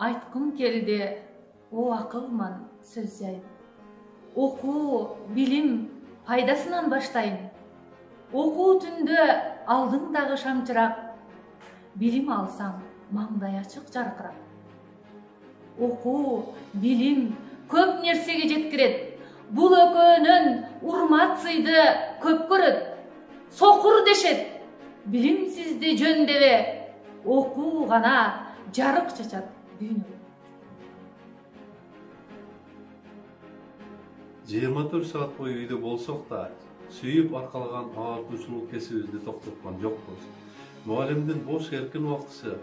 Айткым келди, о акылман сөз жайып. Окуу, билим пайдасынан баштайын. Окуу түндө алдыңдагы шамчырак, билим алсаң маңдай ачык жаркырап. Окуу, билим көп нерсеге жеткирет. Бул экөөнүн урмат сыйды көп көрөт. Сокур дешет, билимсизди жөндебе. Окуу гана жарык чачат дүйнөгө. 24 saat boyu үйдө болсок да, сүйүп аркалаган агартуучулук кесибибизди токтоткон жокпуз. Мугалимдин бош эркин убактысы,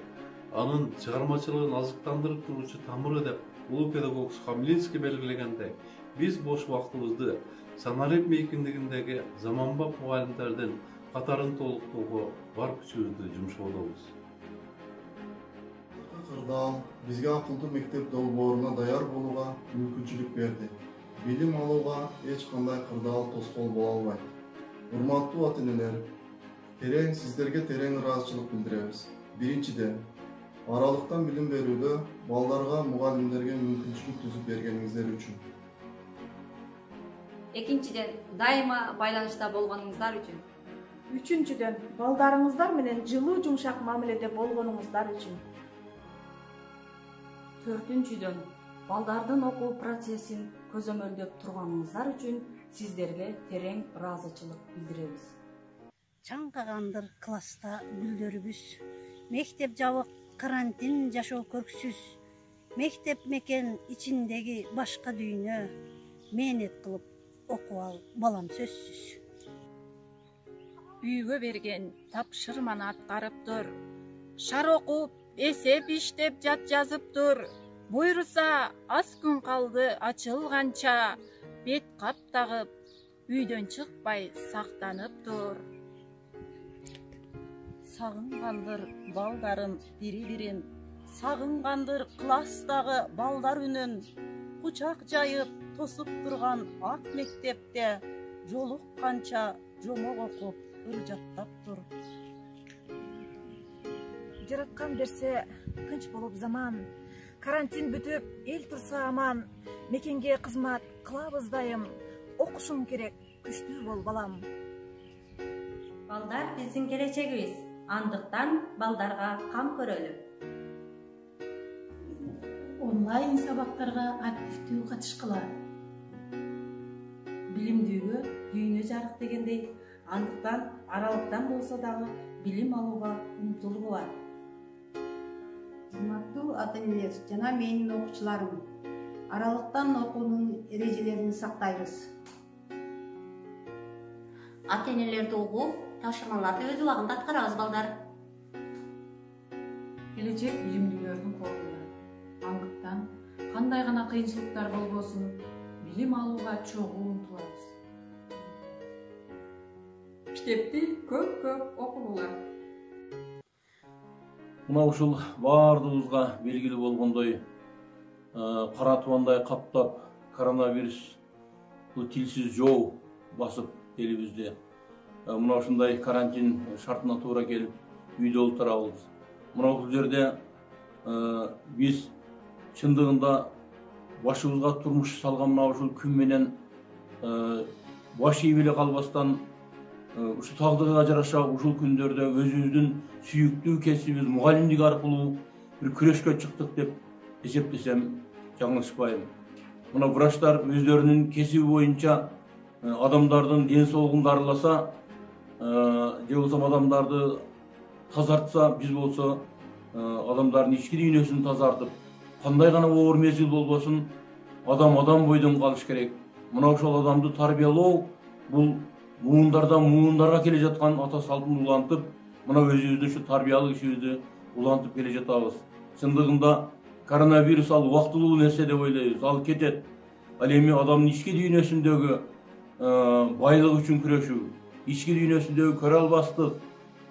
анын чыгармачылыгын азыктандырып турчу тамыры деп улуу педагог Хамлинский белгилегендей, биз бош убактыбызды саналык мейкиндигиндеги заманбап мугалимдердин катарын толуктоого бар күчүбүздү жумшоодобуз. Кырдаал бизге акылдуу мектеп долбооруна даяр болууга мүмкүнчүлүк берди. Билим алууга эч кандай кырдаал тоскоол боло албайт. Урматтуу ата-энелер, сиздерге терең ыраазычылык билдиребиз. Биринчиден, аралыктан билим берүүдө балдарга, мугалимдерге мүмкүнчүлүк түзүп бергениңиздер үчүн. Экинчиден, дайыма байланышта болгонуңуздар үчүн. Үчүнчүдөн, балдарыңыздар менен жылуу жумшак мамиледе болгонуңуздар үчүн. Төртүнчүдөн, балдардын окуу процессин көзөмөлдөп турганыңыздар үчүн сиздерге терең ыраазычылык билдиребиз. Чаңкагандыр класста гүлдөрүбүз, мектеп жабык, карантин жашоо көрксүз, мектеп мекен ичиндеги башка дүйнө, мээнет кылып окуп ал балам сөзсүз. Үйгө берген тапшырманы аткарып тур, шар окуп, эсеп иштеп жат жазып тур. Буйруса аз күн калды ачылганча, бет кап тагып, үйдөн чыкпай сактанып тур. Сагынгандыр балдарым бири-бирин, сагынгандыр класстагы балдар үнүн, кучак жайып тосуп турган ак мектепте жолукканча жомок окуп ыр жаттап тур. Жараткан берсе тынч болуп заман, карантин бүтүп эл турса аман, мекенге кызмат кылабыз дайым, окушуң керек, күчтүү бол балам. Балдар биздин келечегибиз, андыктан балдарга кам көрөлү. Онлайн сабактарга активдүү катышкыла. Билимдүүгө дүйнө жарык дегендей, андыктан аралыктан болсо дагы билим алууга умтулгула. Урматтуу ата-энелер жана менин окуучуларым, аралыктан окуунун эрежелерин сактайбыз. Ата-энелерди угуп, тапшырмаларды өз убагында аткарабыз балдар. Келечек билимдүүлөрдүн колунда. Андыктан кандай гана кыйынчылыктар болбосун, билим алууга чогуу умтулабыз. Китепти көп окугула. Мына ушул баардыгыбызга белгилүү болгондой, кара тубандай каптап, коронавирус бул тилсиз жоо басып элибизде. Мына ушундай карантин шартына туура келип, үйдө отурабыз. Мына ушул жерде биз чындыгында башыбызга турмуш салган мына ушул күн менен баш ийип эле калбастан, ушу тагдырга жараша ушул күндөрдө өзүбүздүн сүйүктүү кесибибиз мугалимдик аркылуу бир күрөшкө чыктык деп эсептесем жаңылышпайм. Мына врачтар өздөрүнүн кесиби боюнча адамдардын ден соолугун дарыласа, же болбосо адамдарды тазартса, биз болсо адамдардын ички дүйнөсүн тазартып, кандай гана оор мезгил болбосун, адам бойдон калыш керек. Мына ошол адамды тарбиялоо бул муундардан муундарга келе жаткан ата салтын улантып, мына өзүбүздүн ушу тарбиялык ишибизди улантып келе жатабыз. Чындыгында коронавирус ал убактылуу нерсе деп ойлойбуз, ал кетет. Ал эми адамдын ички дүйнөсүндөгү байлык үчүн күрөшүү, ички дүйнөсүндөгү көрө албастык,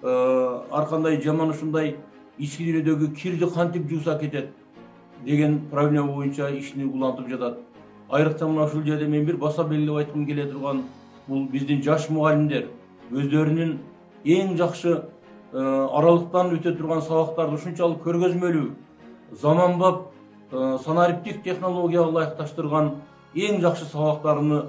ар кандай жаман ушундай ички дүйнөдөгү кирди кантип жууса кетет деген проблема боюнча ишини улантып жатат. Айрыкча мына ушул жерде мен бир баса белгилеп айткым келе турган бул биздин жаш мугалимдер өздөрүнүн эң жакшы аралыктан өтө турган сабактарды ушунчалык көргөзмөлүү, заманбап санариптик технологияга ылайыкташтырган эң жакшы сабактарыны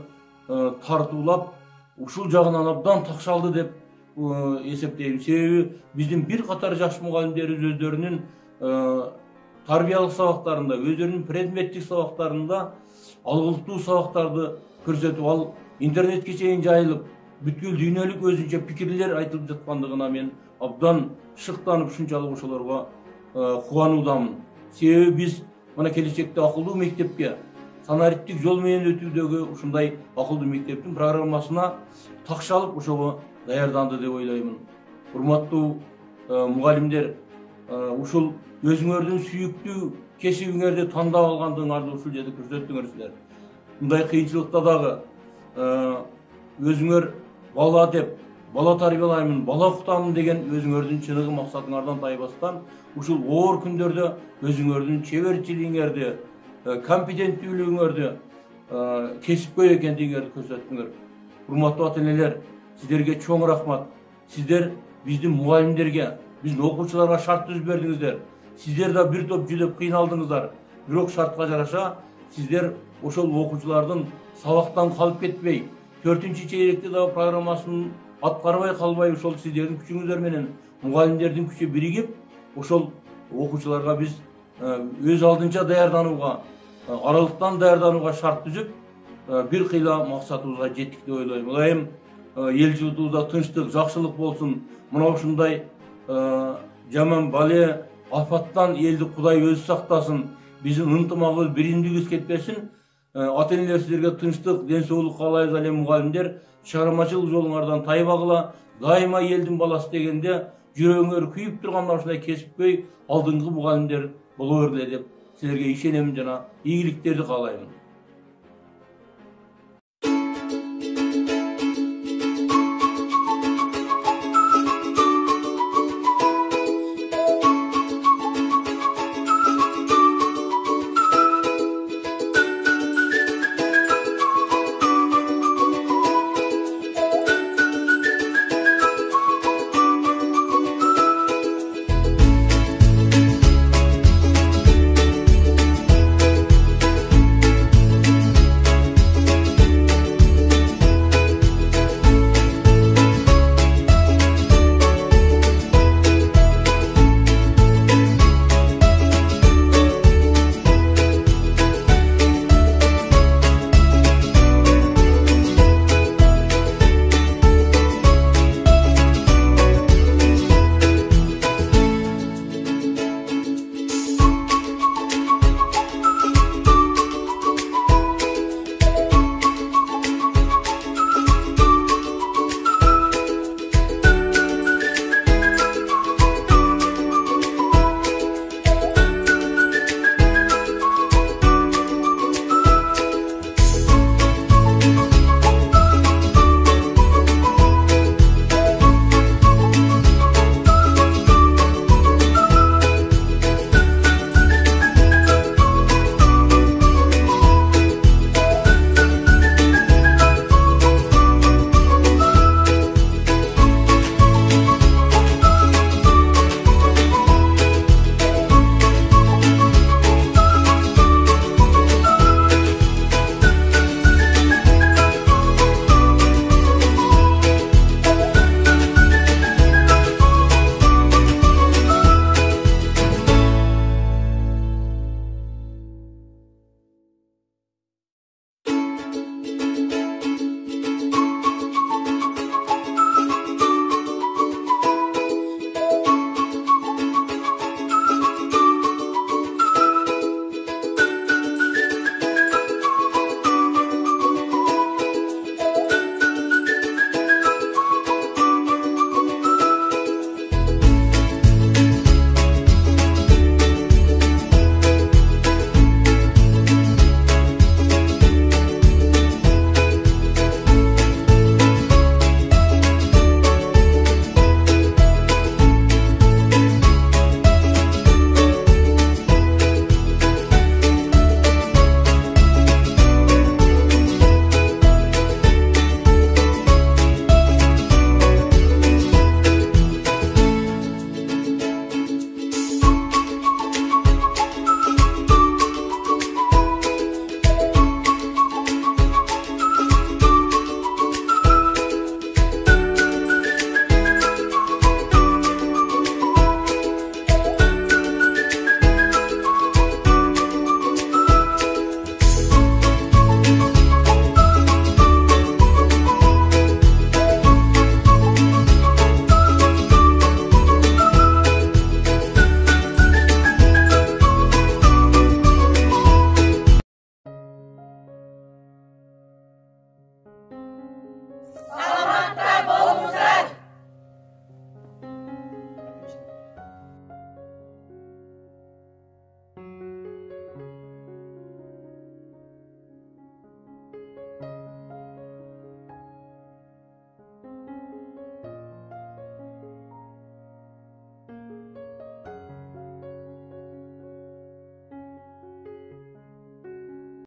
тартуулап ушул жагынан абдан такшалды деп эсептейм. Себеби биздин бир катар жаш мугалимдерибиз өздөрүнүн тарбиялык сабактарында, өздөрүнүн предметтик сабактарында алгылыктуу сабактарды көрсөтүп, ал интернетке чейин жайылып, бүткүл дүйнөлүк өзүнчө пикирлер айтылып жаткандыгына мен абдан шыктанып ушунчалык ошолорго кубануудамын. Себеби биз мына келечекте акылдуу мектепке санариптик жол менен өтүүдөгү ушундай акылдуу мектептин программасына такшалып ошого даярданды деп ойлоймун. Урматтуу мугалимдер, ушул өзүңөрдүн сүйүктүү кесибиңерди тандап алгандыгыңарды ушул жерде көрсөттүңөрсүздөр. Мындай кыйынчылыкта дагы өзүңөр бала деп, бала тарбиялаймын, бала окутамын деген өзүңөрдүн чыныгы максатыңардан тайбастан, ушул оор күндөрдө өзүңөрдүн чеберчилигиңерди, компетенттүүлүгүңөрдү, кесипкөй экендигиңерди көрсөттүңөр. Урматтуу ата-энелер, сиздерге чоң рахмат. Сиздер биздин мугалимдерге, биздин окуучуларга шарт түзүп бердиңиздер. Сиздер да бир топ жүдөп кыйналдыңыздар. Бирок шартка жараша сиздер ошол окуучулардын сабактан калып кетпей, 4-чү чейректе дагы программасын аткарбай калбай, ошол сиздердин күчүңүздөр менен мугалимдердин күчү биригип, ошол окуучуларга биз өз алдынча даярданууга, аралыктан даярданууга шарт түзүп, бир кыйла максатыбызга жеттик деп ойлойм. Ылайым эл журтубузда тынчтык, жакшылык болсун. Мына ушундай жаман бале афаттан элди Кудай өзү сактасын. Биздин ынтымагыбыз, биримдигибиз кетпесин. Ата-энелер сиздерге тынчтык, ден соолук каалайбыз. Ал эми мугалимдер чыгармачылык жолуңардан тайбагыла. Дайыма элдин баласы дегенде жүрөгүңөр күйүп турган мына ушундай кесипкөй алдыңкы мугалимдер боло бергиле деп силерге ишенемин жана ийгиликтерди каалайм.